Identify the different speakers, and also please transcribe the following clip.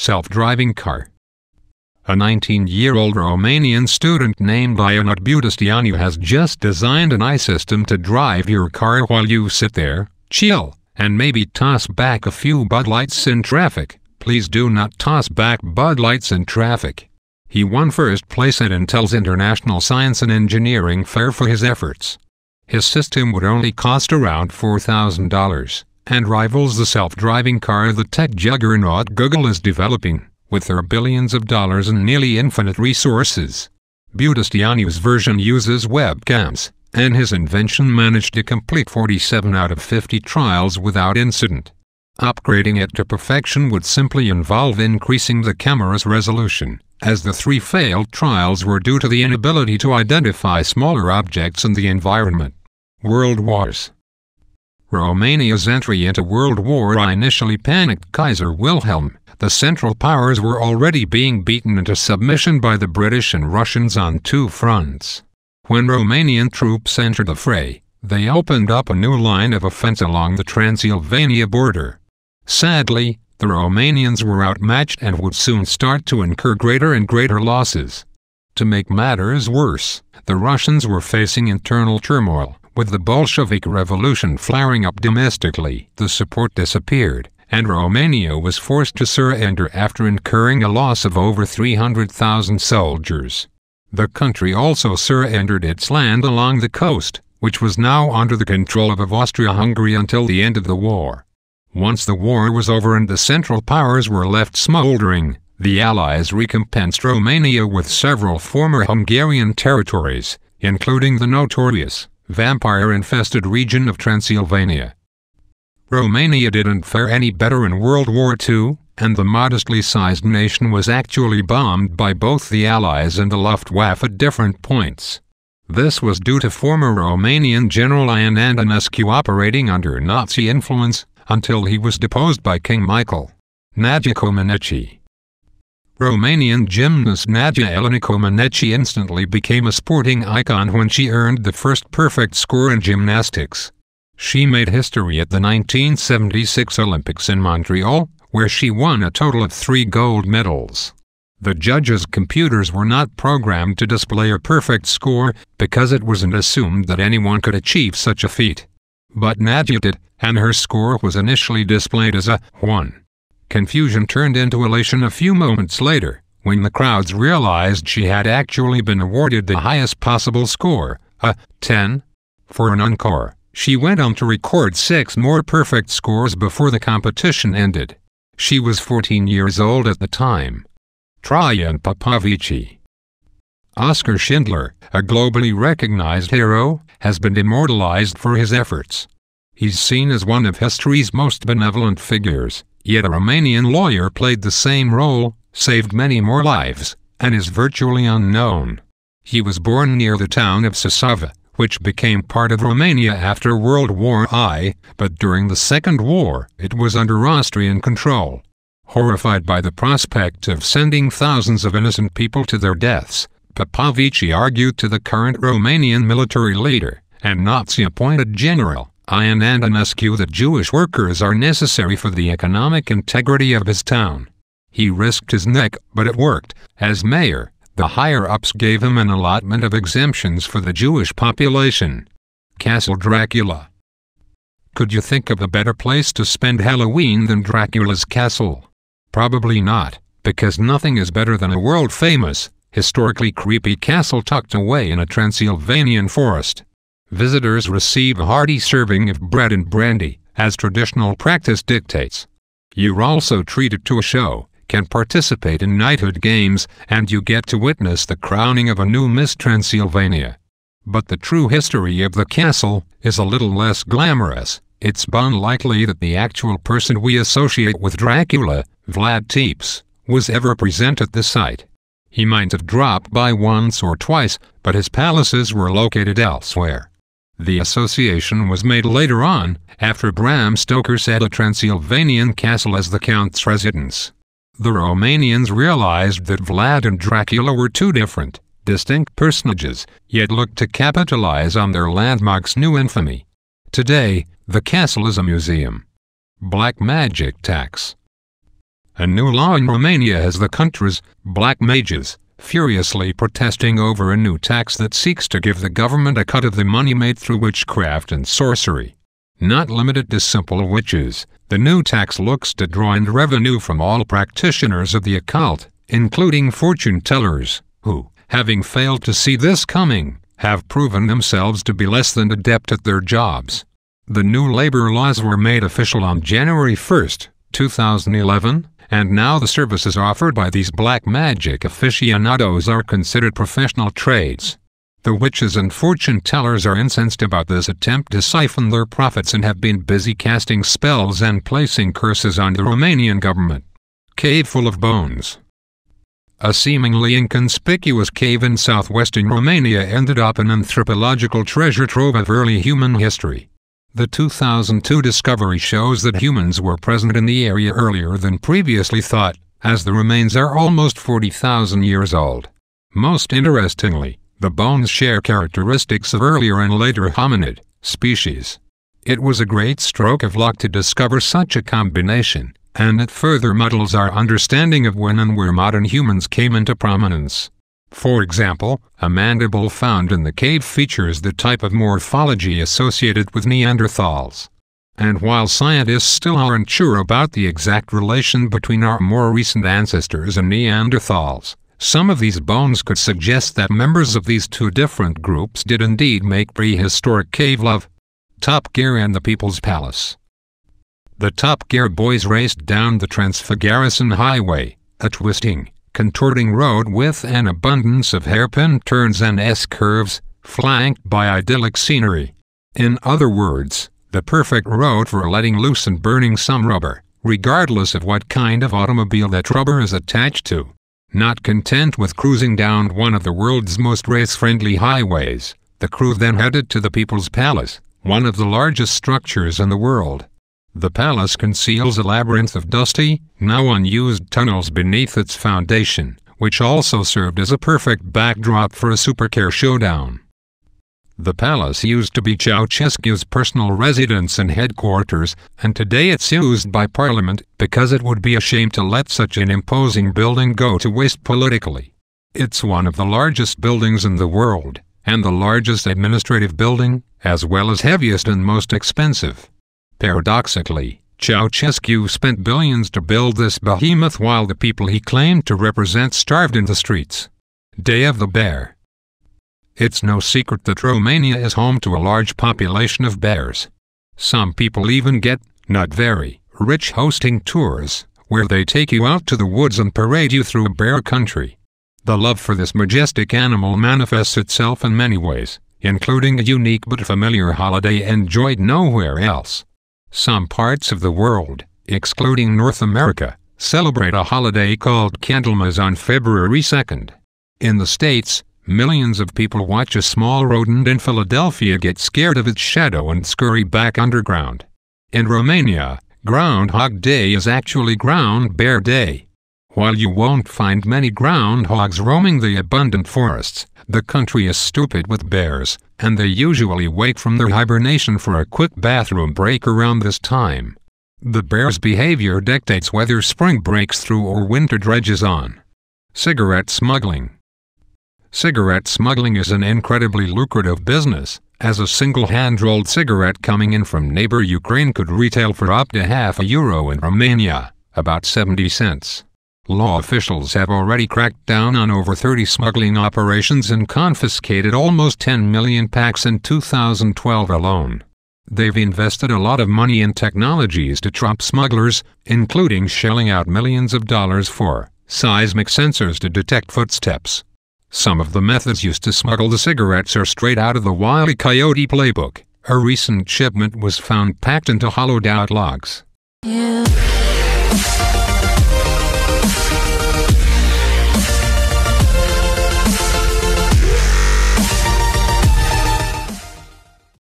Speaker 1: self-driving car. A 19-year-old Romanian student named Diana Budisteanu has just designed an AI system to drive your car while you sit there, chill, and maybe toss back a few Bud Lights in traffic. Please do not toss back Bud Lights in traffic. He won first place at Intel's International Science and Engineering Fair for his efforts. His system would only cost around $4,000, and rivals the self-driving car the tech juggernaut Google is developing, with their billions of dollars and nearly infinite resources. Budisteanu's version uses webcams, and his invention managed to complete 47 out of 50 trials without incident. Upgrading it to perfection would simply involve increasing the camera's resolution, as the 3 failed trials were due to the inability to identify smaller objects in the environment. World Wars. Romania's entry into World War I initially panicked Kaiser Wilhelm. The Central Powers were already being beaten into submission by the British and Russians on 2 fronts. When Romanian troops entered the fray, they opened up a new line of offense along the Transylvania border. Sadly, the Romanians were outmatched and would soon start to incur greater and greater losses. To make matters worse, the Russians were facing internal turmoil. With the Bolshevik Revolution flaring up domestically, the support disappeared, and Romania was forced to surrender after incurring a loss of over 300,000 soldiers. The country also surrendered its land along the coast, which was now under the control of Austria-Hungary until the end of the war. Once the war was over and the Central Powers were left smoldering, the Allies recompensed Romania with several former Hungarian territories, including the notorious, vampire-infested region of Transylvania. Romania didn't fare any better in World War II, and the modestly sized nation was actually bombed by both the Allies and the Luftwaffe at different points. This was due to former Romanian General Ion Antonescu operating under Nazi influence, until he was deposed by King Michael. Nadia Comaneci. Romanian gymnast Nadia Comaneci instantly became a sporting icon when she earned the first perfect score in gymnastics. She made history at the 1976 Olympics in Montreal, where she won a total of 3 gold medals. The judges' computers were not programmed to display a perfect score, because it wasn't assumed that anyone could achieve such a feat. But Nadia did, and her score was initially displayed as a 1. Confusion turned into elation a few moments later, when the crowds realized she had actually been awarded the highest possible score, a 10. For an encore, she went on to record 6 more perfect scores before the competition ended. She was 14 years old at the time. Traian Popovici. Oskar Schindler, a globally recognized hero, has been immortalized for his efforts. He's seen as one of history's most benevolent figures, yet a Romanian lawyer played the same role, saved many more lives, and is virtually unknown. He was born near the town of Sasava, which became part of Romania after World War I, but during the Second War it was under Austrian control. Horrified by the prospect of sending thousands of innocent people to their deaths, Popovici argued to the current Romanian military leader, and Nazi-appointed General Ion Antonescu that Jewish workers are necessary for the economic integrity of his town. He risked his neck, but it worked. As mayor, the higher-ups gave him an allotment of exemptions for the Jewish population. Castle Dracula. Could you think of a better place to spend Halloween than Dracula's castle? Probably not, because nothing is better than a world-famous, historically creepy castle tucked away in a Transylvanian forest. Visitors receive a hearty serving of bread and brandy, as traditional practice dictates. You're also treated to a show, can participate in knighthood games, and you get to witness the crowning of a new Miss Transylvania. But the true history of the castle is a little less glamorous. It's unlikely that the actual person we associate with Dracula, Vlad Tepes, was ever present at the site. He might have dropped by once or twice, but his palaces were located elsewhere. The association was made later on, after Bram Stoker set a Transylvanian castle as the Count's residence. The Romanians realized that Vlad and Dracula were 2 different, distinct personages, yet looked to capitalize on their landmark's new infamy. Today, the castle is a museum. Black magic tax. A new law in Romania has the country's black mages furiously protesting over a new tax that seeks to give the government a cut of the money made through witchcraft and sorcery. Not limited to simple witches, the new tax looks to draw in revenue from all practitioners of the occult, including fortune tellers, who, having failed to see this coming, have proven themselves to be less than adept at their jobs. The new labor laws were made official on January 1, 2011, and now the services offered by these black magic aficionados are considered professional trades. The witches and fortune tellers are incensed about this attempt to siphon their profits and have been busy casting spells and placing curses on the Romanian government. Cave full of bones. A seemingly inconspicuous cave in southwestern Romania ended up an anthropological treasure trove of early human history. The 2002 discovery shows that humans were present in the area earlier than previously thought, as the remains are almost 40,000 years old. Most interestingly, the bones share characteristics of earlier and later hominid species. It was a great stroke of luck to discover such a combination, and it further muddles our understanding of when and where modern humans came into prominence. For example, a mandible found in the cave features the type of morphology associated with Neanderthals. And while scientists still aren't sure about the exact relation between our more recent ancestors and Neanderthals, some of these bones could suggest that members of these two different groups did indeed make prehistoric cave love. Top Gear and the People's Palace. The Top Gear boys raced down the Transfiguration Highway, a twisting, contorting road with an abundance of hairpin turns and S-curves, flanked by idyllic scenery. In other words, the perfect road for letting loose and burning some rubber, regardless of what kind of automobile that rubber is attached to. Not content with cruising down one of the world's most race-friendly highways, the crew then headed to the People's Palace, one of the largest structures in the world. The palace conceals a labyrinth of dusty, now unused tunnels beneath its foundation, which also served as a perfect backdrop for a supercar showdown. The palace used to be Ceausescu's personal residence and headquarters, and today it's used by Parliament because it would be a shame to let such an imposing building go to waste politically. It's one of the largest buildings in the world, and the largest administrative building, as well as heaviest and most expensive. Paradoxically, Ceausescu spent billions to build this behemoth while the people he claimed to represent starved in the streets. Day of the Bear. It's no secret that Romania is home to a large population of bears. Some people even get, not very, rich hosting tours, where they take you out to the woods and parade you through bear country. The love for this majestic animal manifests itself in many ways, including a unique but familiar holiday enjoyed nowhere else. Some parts of the world, excluding North America, celebrate a holiday called Candlemas on February 2nd. In the States, millions of people watch a small rodent in Philadelphia get scared of its shadow and scurry back underground. In Romania, Groundhog Day is actually Ground Bear Day. While you won't find many groundhogs roaming the abundant forests, the country is stupid with bears, and they usually wake from their hibernation for a quick bathroom break around this time. The bear's behavior dictates whether spring breaks through or winter dredges on. Cigarette smuggling. Cigarette smuggling is an incredibly lucrative business, as a single hand-rolled cigarette coming in from neighbor Ukraine could retail for up to €0.50 in Romania, about 70 cents. Law officials have already cracked down on over 30 smuggling operations and confiscated almost 10 million packs in 2012 alone. They've invested a lot of money in technologies to trap smugglers, including shelling out millions of dollars for seismic sensors to detect footsteps. Some of the methods used to smuggle the cigarettes are straight out of the Wile E. Coyote playbook. A recent shipment was found packed into hollowed-out logs. Yeah.